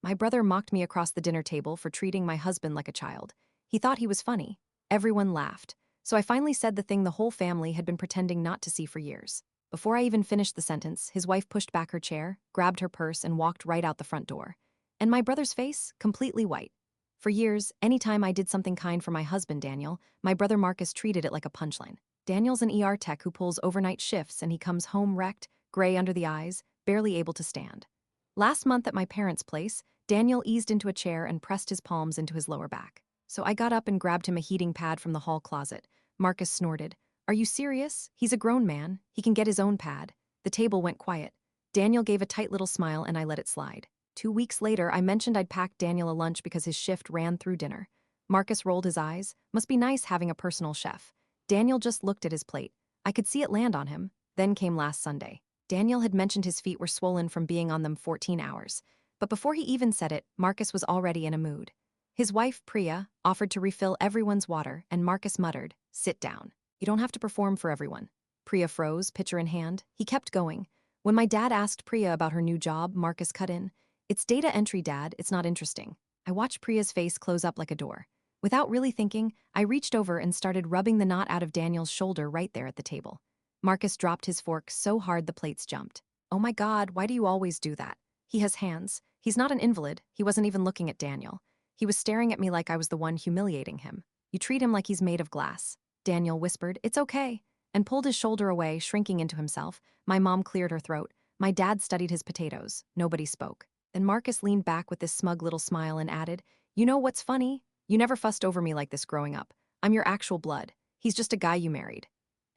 My brother mocked me across the dinner table for treating my husband like a child. He thought he was funny. Everyone laughed. So I finally said the thing the whole family had been pretending not to see for years. Before I even finished the sentence, his wife pushed back her chair, grabbed her purse, and walked right out the front door. And my brother's face, completely white. For years, anytime I did something kind for my husband, Daniel, my brother Marcus treated it like a punchline. Daniel's an ER tech who pulls overnight shifts and he comes home wrecked, gray under the eyes, barely able to stand. Last month at my parents' place, Daniel eased into a chair and pressed his palms into his lower back. So I got up and grabbed him a heating pad from the hall closet. Marcus snorted. Are you serious? He's a grown man. He can get his own pad. The table went quiet. Daniel gave a tight little smile and I let it slide. 2 weeks later, I mentioned I'd packed Daniel a lunch because his shift ran through dinner. Marcus rolled his eyes. Must be nice having a personal chef. Daniel just looked at his plate. I could see it land on him. Then came last Sunday. Daniel had mentioned his feet were swollen from being on them 14 hours. But before he even said it, Marcus was already in a mood. His wife, Priya, offered to refill everyone's water, and Marcus muttered, "Sit down. You don't have to perform for everyone." Priya froze, pitcher in hand. He kept going. When my dad asked Priya about her new job, Marcus cut in. "It's data entry, Dad. It's not interesting." I watched Priya's face close up like a door. Without really thinking, I reached over and started rubbing the knot out of Daniel's shoulder right there at the table. Marcus dropped his fork so hard the plates jumped. "Oh my God, why do you always do that? He has hands. He's not an invalid." He wasn't even looking at Daniel. He was staring at me like I was the one humiliating him. "You treat him like he's made of glass." Daniel whispered, "It's okay," and pulled his shoulder away, shrinking into himself. My mom cleared her throat. My dad studied his potatoes. Nobody spoke. Then Marcus leaned back with this smug little smile and added, "You know what's funny? You never fussed over me like this growing up. I'm your actual blood. He's just a guy you married."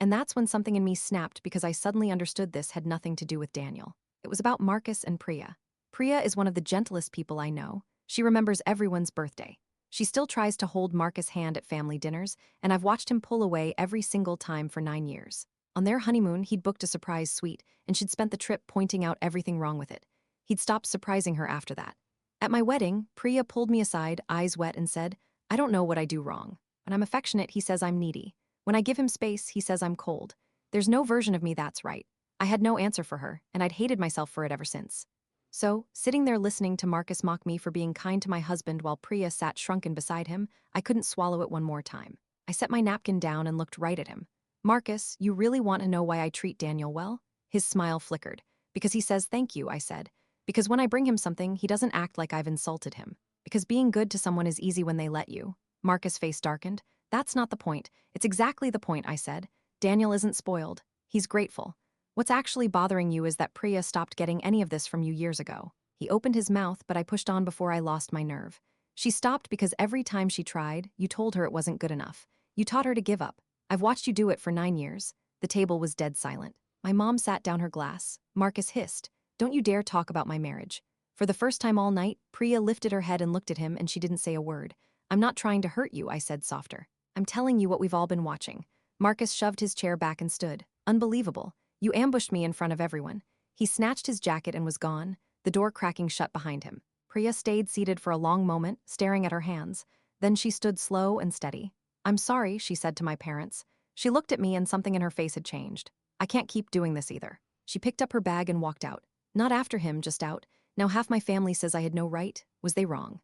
And that's when something in me snapped because I suddenly understood this had nothing to do with Daniel. It was about Marcus and Priya. Priya is one of the gentlest people I know. She remembers everyone's birthday. She still tries to hold Marcus' hand at family dinners, and I've watched him pull away every single time for 9 years. On their honeymoon, he'd booked a surprise suite, and she'd spent the trip pointing out everything wrong with it. He'd stopped surprising her after that. At my wedding, Priya pulled me aside, eyes wet, and said, "I don't know what I do wrong. When I'm affectionate, he says I'm needy. When I give him space, he says I'm cold. There's no version of me that's right." I had no answer for her, and I'd hated myself for it ever since. So, sitting there listening to Marcus mock me for being kind to my husband while Priya sat shrunken beside him, I couldn't swallow it one more time. I set my napkin down and looked right at him. "Marcus, you really want to know why I treat Daniel well?" His smile flickered. "Because he says thank you," I said. "Because when I bring him something, he doesn't act like I've insulted him. Because being good to someone is easy when they let you." Marcus' face darkened. "That's not the point. It's exactly the point," I said. "Daniel isn't spoiled. He's grateful. What's actually bothering you is that Priya stopped getting any of this from you years ago." He opened his mouth, but I pushed on before I lost my nerve. "She stopped because every time she tried, you told her it wasn't good enough. You taught her to give up. I've watched you do it for 9 years." The table was dead silent. My mom sat down her glass. Marcus hissed, "Don't you dare talk about my marriage." For the first time all night, Priya lifted her head and looked at him, and she didn't say a word. "I'm not trying to hurt you," I said softer. "I'm telling you what we've all been watching." Marcus shoved his chair back and stood. "Unbelievable. You ambushed me in front of everyone." He snatched his jacket and was gone, the door cracking shut behind him. Priya stayed seated for a long moment, staring at her hands. Then she stood slow and steady. "I'm sorry," she said to my parents. She looked at me and something in her face had changed. "I can't keep doing this either." She picked up her bag and walked out. Not after him, just out. Now half my family says I had no right. Was they wrong?